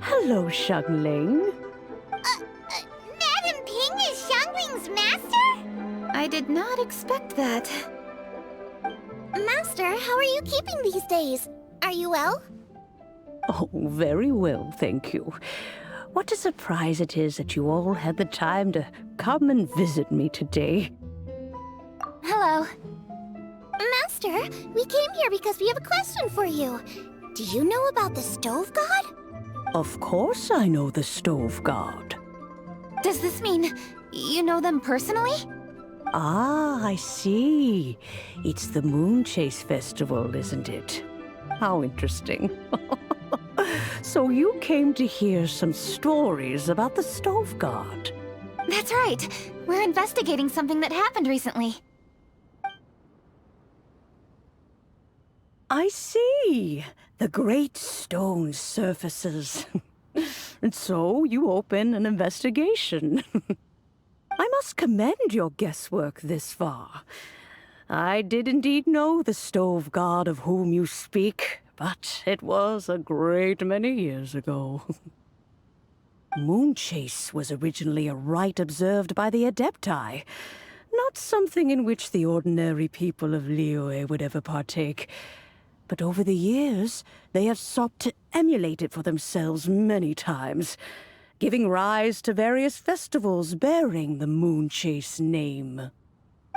Hello, Xiangling. Madam Ping is Xiangling's master? I did not expect that. Master, how are you keeping these days? Are you well? Oh, very well, thank you. What a surprise it is that you all had the time to come and visit me today. Hello. Master, we came here because we have a question for you. Do you know about the Stove God? Of course I know the Stove God. Does this mean you know them personally? Ah, I see. It's the Moon Chase Festival, isn't it? How interesting. So you came to hear some stories about the Stove God. That's right. We're investigating something that happened recently. I see. The great stone surfaces. And so you open an investigation. I must commend your guesswork this far. I did indeed know the Stove God of whom you speak, but it was a great many years ago. Moon Chase was originally a rite observed by the Adepti, not something in which the ordinary people of Liyue would ever partake. But over the years, they have sought to emulate it for themselves many times, giving rise to various festivals bearing the Moon Chase name.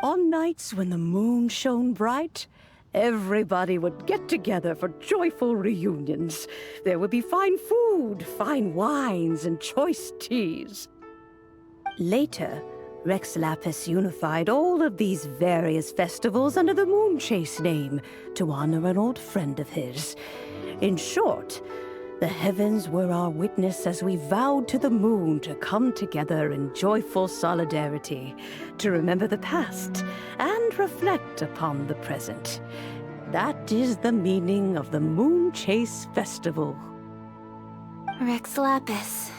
On nights when the moon shone bright, everybody would get together for joyful reunions. There would be fine food, fine wines, and choice teas. Later, Rex Lapis unified all of these various festivals under the Moon Chase name to honor an old friend of his. In short, the heavens were our witness as we vowed to the moon to come together in joyful solidarity, to remember the past and reflect upon the present. That is the meaning of the Moon Chase Festival. Rex Lapis.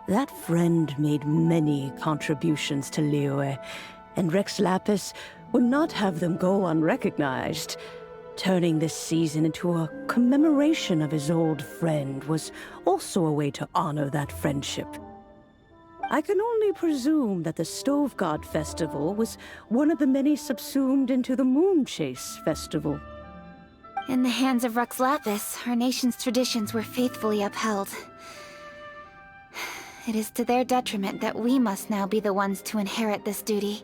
That friend made many contributions to Liyue, and Rex Lapis would not have them go unrecognized. Turning this season into a commemoration of his old friend was also a way to honor that friendship. I can only presume that the Stove God Festival was one of the many subsumed into the Moon Chase Festival. In the hands of Rex Lapis, our nation's traditions were faithfully upheld. It is to their detriment that we must now be the ones to inherit this duty.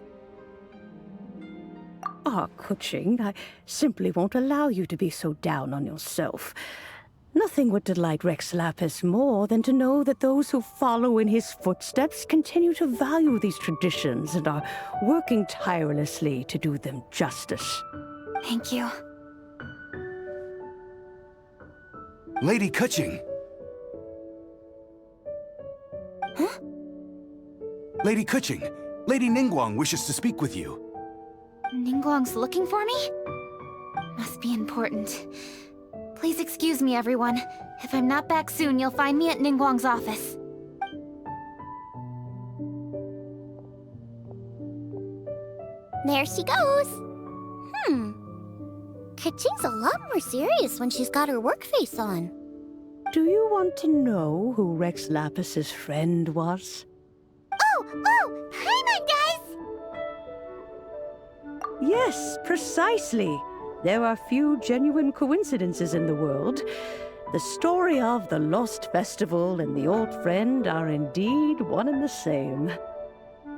Ah, Kuching, I simply won't allow you to be so down on yourself. Nothing would delight Rex Lapis more than to know that those who follow in his footsteps continue to value these traditions and are working tirelessly to do them justice. Thank you. Lady Kuching! Huh? Lady Kuching, Lady Ningguang wishes to speak with you. Ningguang's looking for me? Must be important. Please excuse me, everyone. If I'm not back soon, you'll find me at Ningguang's office. There she goes. Kuching's a lot more serious when she's got her work face on. Do you want to know who Rex Lapis's friend was? Oh! Hi, guys! Yes, precisely. There are few genuine coincidences in the world. The story of the Lost Festival and the old friend are indeed one and the same.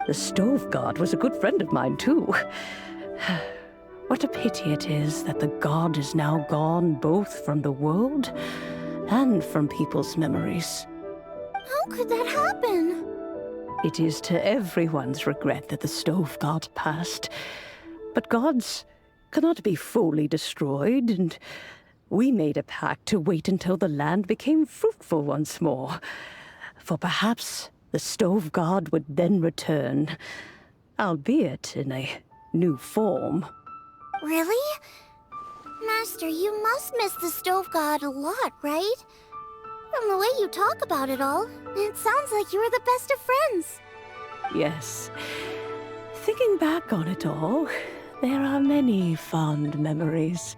The Stove God was a good friend of mine, too. What a pity it is that the god is now gone both from the world and from people's memories. How could that happen? It is to everyone's regret that the stove god passed. But gods cannot be fully destroyed, and we made a pact to wait until the land became fruitful once more. For perhaps the stove god would then return, albeit in a new form. Really? Master, you must miss the stove god a lot, right? From the way you talk about it all, it sounds like you were the best of friends. Yes. Thinking back on it all, there are many fond memories.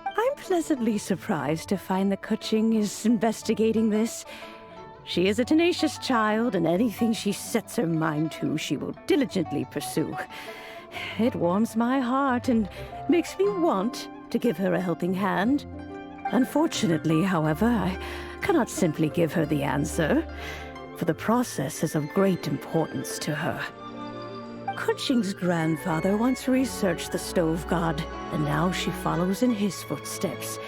I'm pleasantly surprised to find that Kuching is investigating this. She is a tenacious child, and anything she sets her mind to, she will diligently pursue. It warms my heart and makes me want to give her a helping hand. Unfortunately, however, I cannot simply give her the answer, for the process is of great importance to her. Kuching's grandfather once researched the stove god, and now she follows in his footsteps.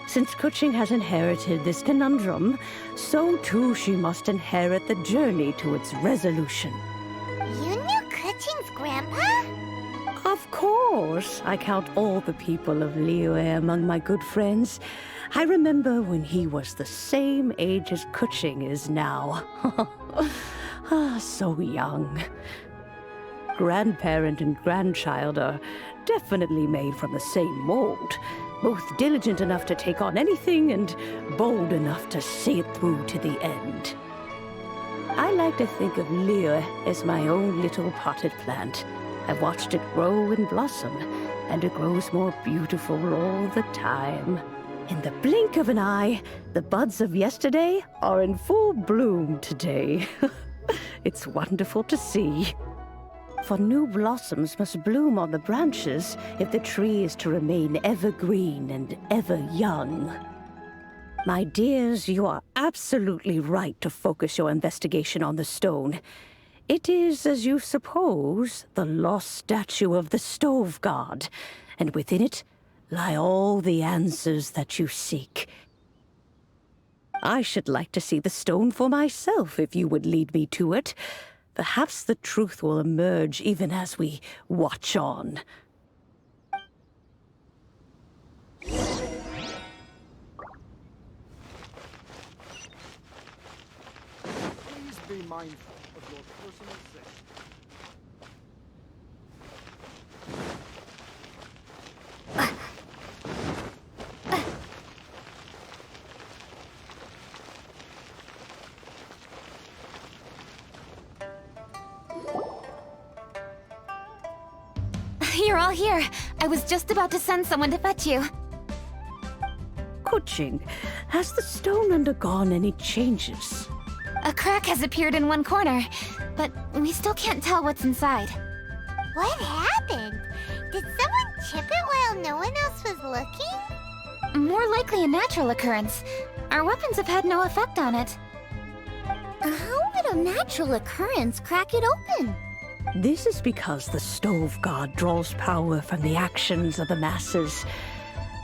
Since Kuching has inherited this conundrum, so too she must inherit the journey to its resolution. You knew Kuching's grandpa? Of course, I count all the people of Liyue among my good friends. I remember when he was the same age as Kuching is now. So young. Grandparent and grandchild are definitely made from the same mold. Both diligent enough to take on anything and bold enough to see it through to the end. I like to think of Liyue as my own little potted plant. I've watched it grow and blossom, and it grows more beautiful all the time. In the blink of an eye, the buds of yesterday are in full bloom today. It's wonderful to see. For new blossoms must bloom on the branches if the tree is to remain evergreen and ever young. My dears, you are absolutely right to focus your investigation on the stone. It is, as you suppose, the lost statue of the stove god, and within it lie all the answers that you seek. I should like to see the stone for myself if you would lead me to it. Perhaps the truth will emerge even as we watch on. Please be mindful of your personal safety. You're all here. I was just about to send someone to fetch you. Kuching, has the stone undergone any changes? A crack has appeared in one corner, but we still can't tell what's inside. What happened? Did someone chip it while no one else was looking? More likely a natural occurrence. Our weapons have had no effect on it. How would a natural occurrence crack it open? This is because the stove god draws power from the actions of the masses.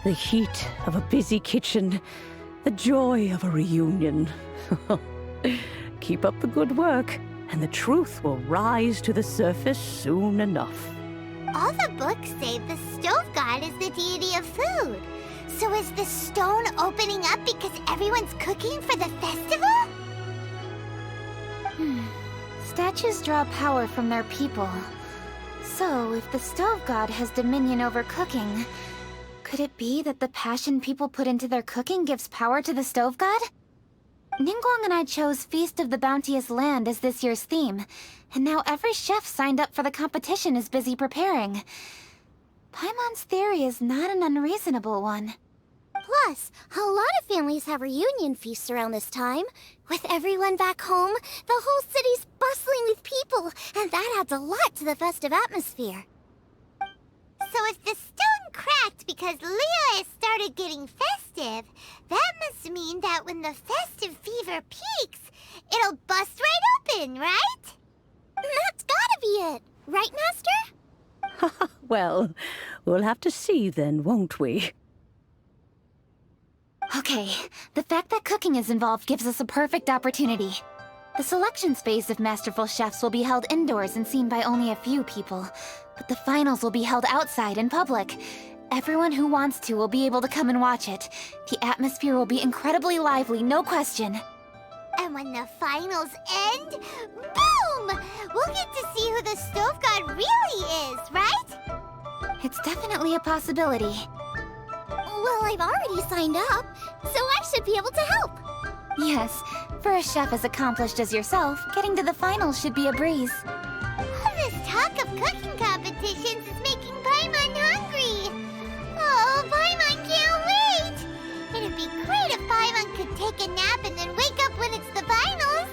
The heat of a busy kitchen, the joy of a reunion. Keep up the good work, and the truth will rise to the surface soon enough. All the books say the stove god is the deity of food. So is the stone opening up because everyone's cooking for the festival? Statues draw power from their people. So, if the stove god has dominion over cooking, could it be that the passion people put into their cooking gives power to the stove god? Ningguang and I chose Feast of the Bounteous Land as this year's theme, and now every chef signed up for the competition is busy preparing. Paimon's theory is not an unreasonable one. Plus, a lot of families have reunion feasts around this time. With everyone back home, the whole city's bustling with people, and that adds a lot to the festive atmosphere. So if the stone cracked because Liyue has started getting festive, that must mean that when the festive fever peaks, it'll bust right open, right? That's gotta be it, right, Master? Well, we'll have to see then, won't we? Okay, the fact that cooking is involved gives us a perfect opportunity. The selections phase of Masterful Chefs will be held indoors and seen by only a few people, but the finals will be held outside in public. Everyone who wants to will be able to come and watch it. The atmosphere will be incredibly lively, no question. And when the finals end, boom! We'll get to see who the Stove God really is, right? It's definitely a possibility. Well, I've already signed up, so I should be able to help. Yes, for a chef as accomplished as yourself, getting to the finals should be a breeze. All this talk of cooking competitions is making Paimon hungry. Oh, Paimon can't wait! It'd be great if Paimon could take a nap and then wake up when it's the finals.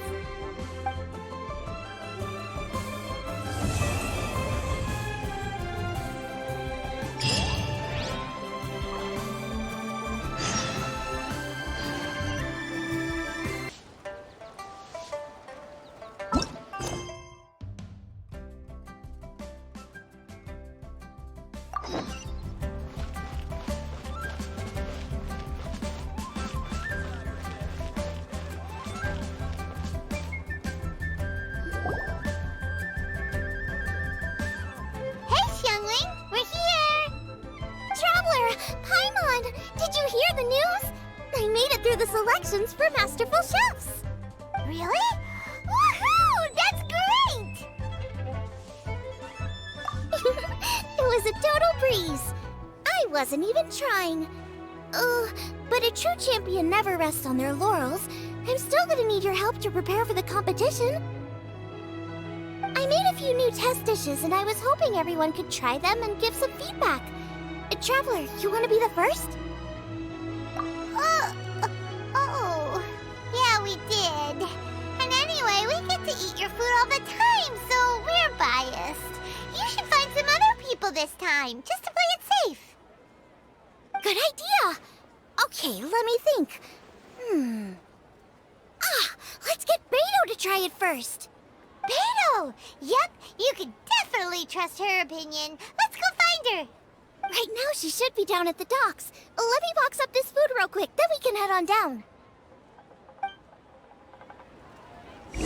The selections for Masterful Chefs. Really? Woohoo! That's great! It was a total breeze. I wasn't even trying. But a true champion never rests on their laurels. I'm still gonna need your help to prepare for the competition. I made a few new test dishes and I was hoping everyone could try them and give some feedback. Traveler, you want to be the first? Yeah, we did. And anyway, we get to eat your food all the time, so we're biased. You should find some other people this time, just to play it safe. Good idea. Okay, let me think. Let's get Beto to try it first. Beto! Yep, you can definitely trust her opinion. Let's go find her. Right now, she should be down at the docks. Let me box up this food real quick, then we can head on down. I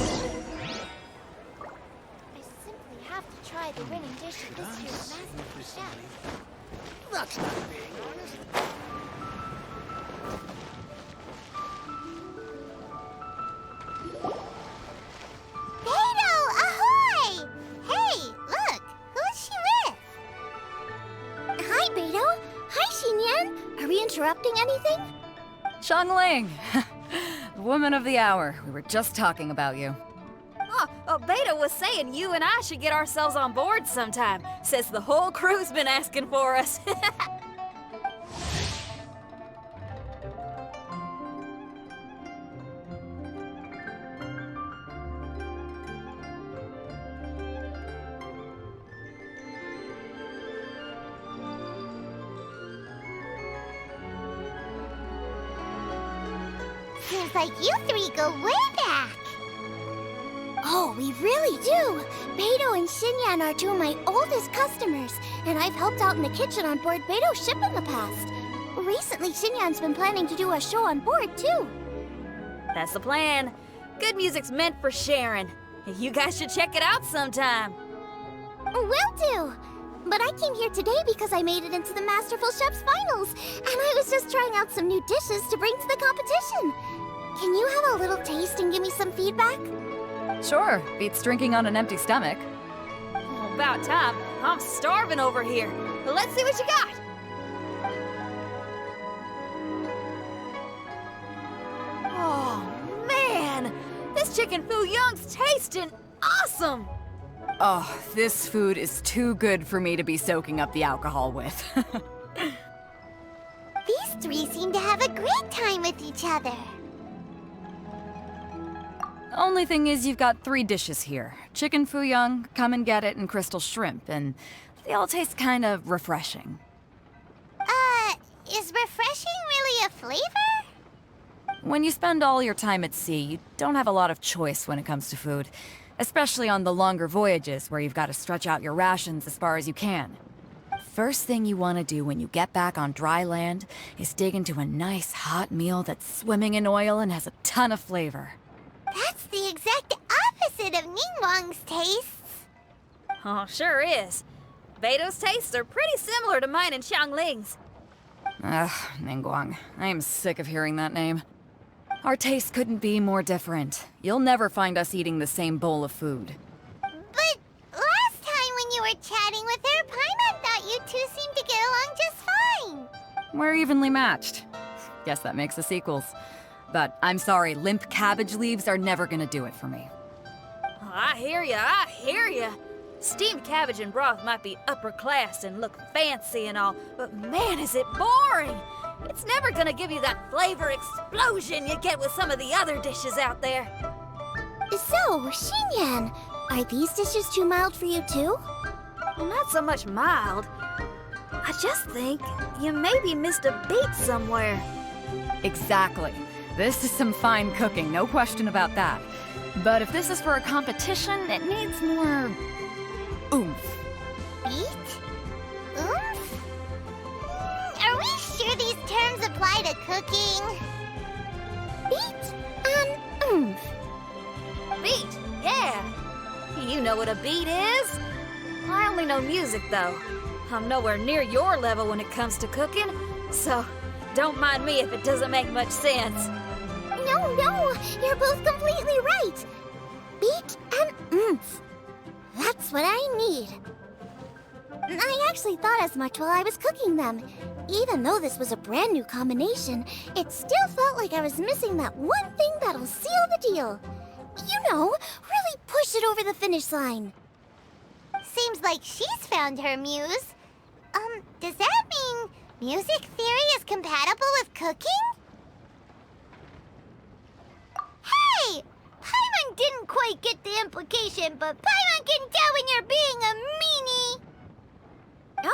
simply have to try the winning dish of this year's Masterful Chef. That's not being honest. Beto, ahoy! Hey, look, who's she with? Hi, Beto. Hi, Xinyan. Are we interrupting anything? Xiangling! Woman of the hour. We were just talking about you. Beta was saying you and I should get ourselves on board sometime, since the whole crew's been asking for us. Seems like you three go way back. Oh, we really do! Beto and Xinyan are two of my oldest customers, and I've helped out in the kitchen on board Beto's ship in the past. Recently, Xinyan's been planning to do a show on board, too. That's the plan. Good music's meant for sharing. You guys should check it out sometime. Will do! But I came here today because I made it into the Masterful Chef's finals, and I was just trying out some new dishes to bring to the competition. Can you have a little taste and give me some feedback? Sure, beats drinking on an empty stomach. Oh, about time. I'm starving over here. Let's see what you got. Oh, man! This chicken fuyong's tasting awesome! Oh, this food is too good for me to be soaking up the alcohol with. These three seem to have a great time with each other. Only thing is you've got 3 dishes here. Chicken fuyong, come and get it, and crystal shrimp, and they all taste kind of refreshing. Is refreshing really a flavor? When you spend all your time at sea, you don't have a lot of choice when it comes to food. Especially on the longer voyages where you've got to stretch out your rations as far as you can. First thing you want to do when you get back on dry land is dig into a nice hot meal that's swimming in oil and has a ton of flavor. That's the exact opposite of Ningguang's tastes. Oh, sure is. Beto's tastes are pretty similar to mine and Xiangling's. Ugh, Ningguang. I am sick of hearing that name. Our tastes couldn't be more different. You'll never find us eating the same bowl of food. But last time when you were chatting with her, Paimon thought you two seemed to get along just fine. We're evenly matched. Guess that makes us equals. But I'm sorry, limp cabbage leaves are never gonna do it for me. I hear ya. Steamed cabbage and broth might be upper class and look fancy and all, but man, is it boring! It's never gonna give you that flavor explosion you get with some of the other dishes out there. So, Xinyan, are these dishes too mild for you too? Well, not so much mild. I just think you maybe missed a beat somewhere. Exactly. This is some fine cooking, no question about that. But if this is for a competition, it needs more oomph. Beat? Oomph? Are we sure these terms apply to cooking? Beat and oomph. Beat, yeah. You know what a beat is? I only know music, though. I'm nowhere near your level when it comes to cooking, so don't mind me if it doesn't make much sense. No, you're both completely right. Beat and oomph. That's what I need. I actually thought as much while I was cooking them. Even though this was a brand new combination, it still felt like I was missing that one thing that'll seal the deal. You know, really push it over the finish line. Seems like she's found her muse. Does that mean music theory is compatible with cooking? Hey! Paimon didn't quite get the implication, but Paimon can tell when you're being a meanie.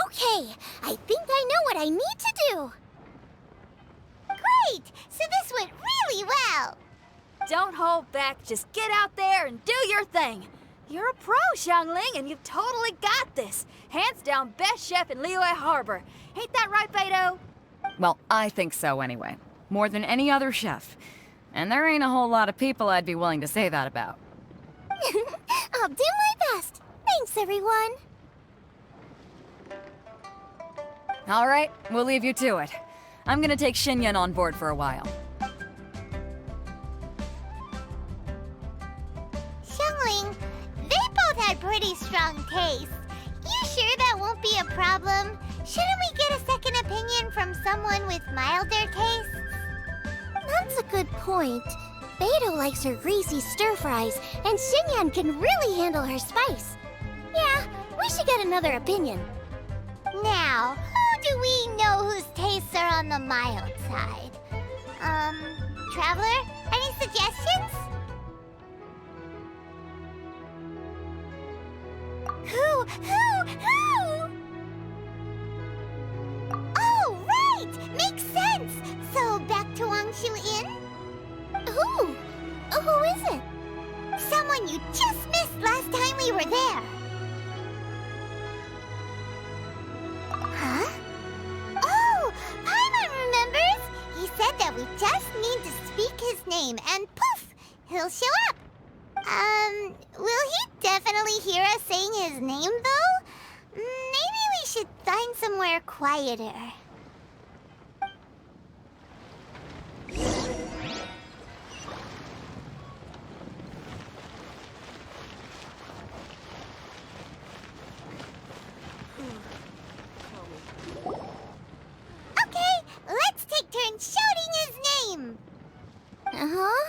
Okay, I think I know what I need to do. Great! So this went really well. Don't hold back, just get out there and do your thing. You're a pro, Xiangling, and you've totally got this. Hands down best chef in Liyue Harbor. Ain't that right, Beto? Well, I think so anyway. More than any other chef. And there ain't a whole lot of people I'd be willing to say that about. I'll do my best. Thanks, everyone. All right, we'll leave you to it. I'm gonna take Xinyan on board for a while. Xiangling, they both had pretty strong tastes. You sure that won't be a problem? Shouldn't we get a second opinion from someone with milder tastes? That's a good point. Beto likes her greasy stir-fries, and Xinyan can really handle her spice. Yeah, we should get another opinion. Now, who do we know whose tastes are on the mild side? Traveler, any suggestions? Who? Oh, right! Makes sense! So, back to Wangshu Inn? Who? Who is it? Someone you just missed last time we were there. Huh? Oh, Paimon remembers! He said that we just need to speak his name and poof! He'll show up. Will he definitely hear us saying his name, though? Maybe we should find somewhere quieter. Okay, let's take turns shouting his name. Uh-huh.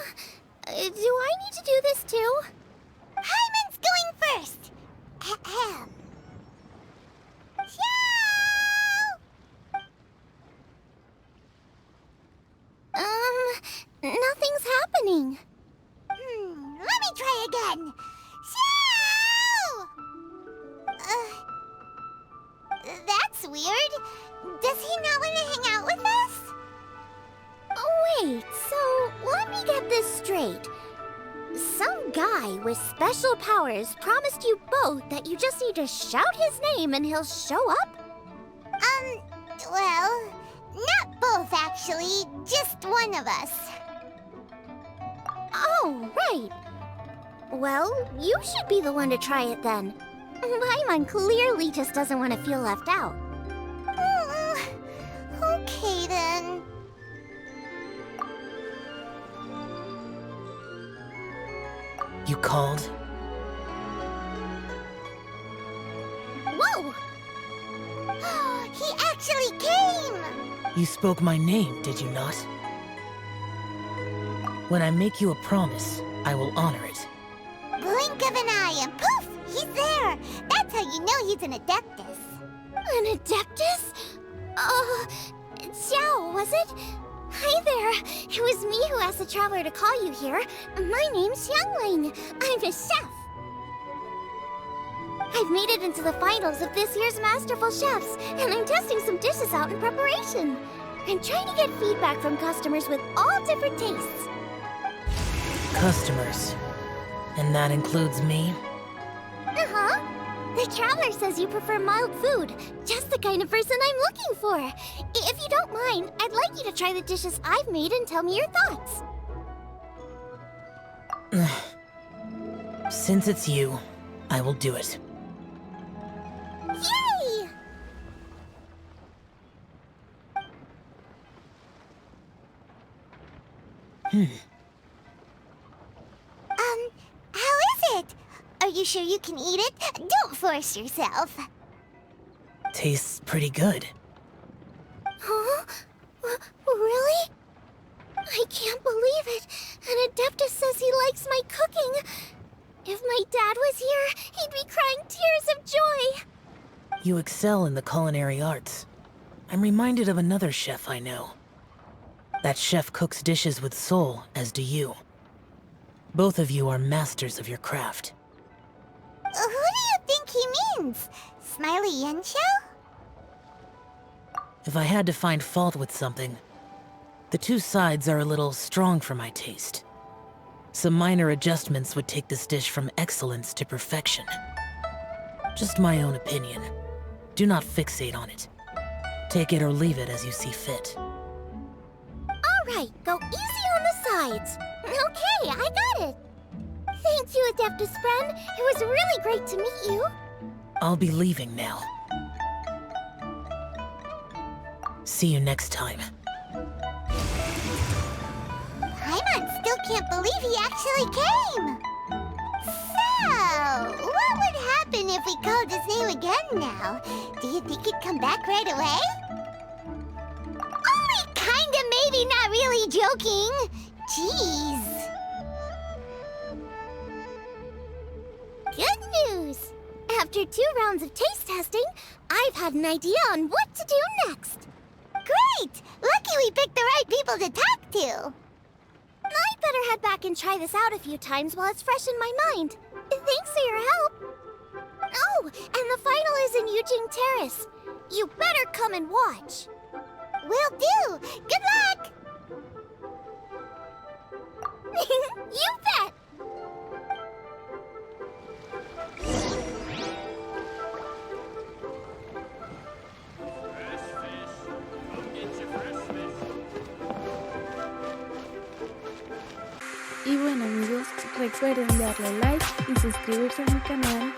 Do I need to do this too? Hyman's going first. Ahem. Nothing's happening. Let me try again. That's weird. Does he not want to hang out with us? Wait, so let me get this straight. Some guy with special powers promised you both that you just need to shout his name and he'll show up? Well, not both actually, just one of us. Oh, right. Well, you should be the one to try it then. Paimon clearly just doesn't want to feel left out. Okay then. You called? Whoa! He actually came! You spoke my name, did you not? When I make you a promise, I will honor it. Blink of an eye and poof! He's there! That's how you know he's an Adeptus. An Adeptus? Xiao, was it? Hi there. It was me who asked the Traveler to call you here. My name's Xiangling. I'm a chef. I've made it into the finals of this year's Masterful Chefs, and I'm testing some dishes out in preparation. I'm trying to get feedback from customers with all different tastes. Customers. And that includes me? Uh-huh. The Traveler says you prefer mild food. Just the kind of person I'm looking for. If you don't mind, I'd like you to try the dishes I've made and tell me your thoughts. Since it's you, I will do it. Yay! How is it? Are you sure you can eat it? Don't force yourself. Tastes pretty good. Huh? Really? I can't believe it. An Adeptus says he likes my cooking. If my dad was here, he'd be crying tears of joy. You excel in the culinary arts. I'm reminded of another chef I know. That chef cooks dishes with soul, as do you. Both of you are masters of your craft. Who do you think he means? Smiley Yensho? If I had to find fault with something, the two sides are a little strong for my taste. Some minor adjustments would take this dish from excellence to perfection. Just my own opinion. Do not fixate on it. Take it or leave it as you see fit. Alright, go easy on the sides. Okay, I got it. Thank you, Adeptus friend. It was really great to meet you. I'll be leaving now. See you next time. Paimon still can't believe he actually came! So, what would happen if we called his name again now? Do you think he'd come back right away? Only kinda, maybe, not really joking. Jeez. Good news! After 2 rounds of taste testing, I've had an idea on what to do next. Great! Lucky we picked the right people to talk to. I'd better head back and try this out a few times while it's fresh in my mind. Thanks for your help. Oh, and the final is in Yujing Terrace. You better come and watch. Will do! Good luck! You bet! Y bueno amigos, recuerden darle like y suscribirse a mi canal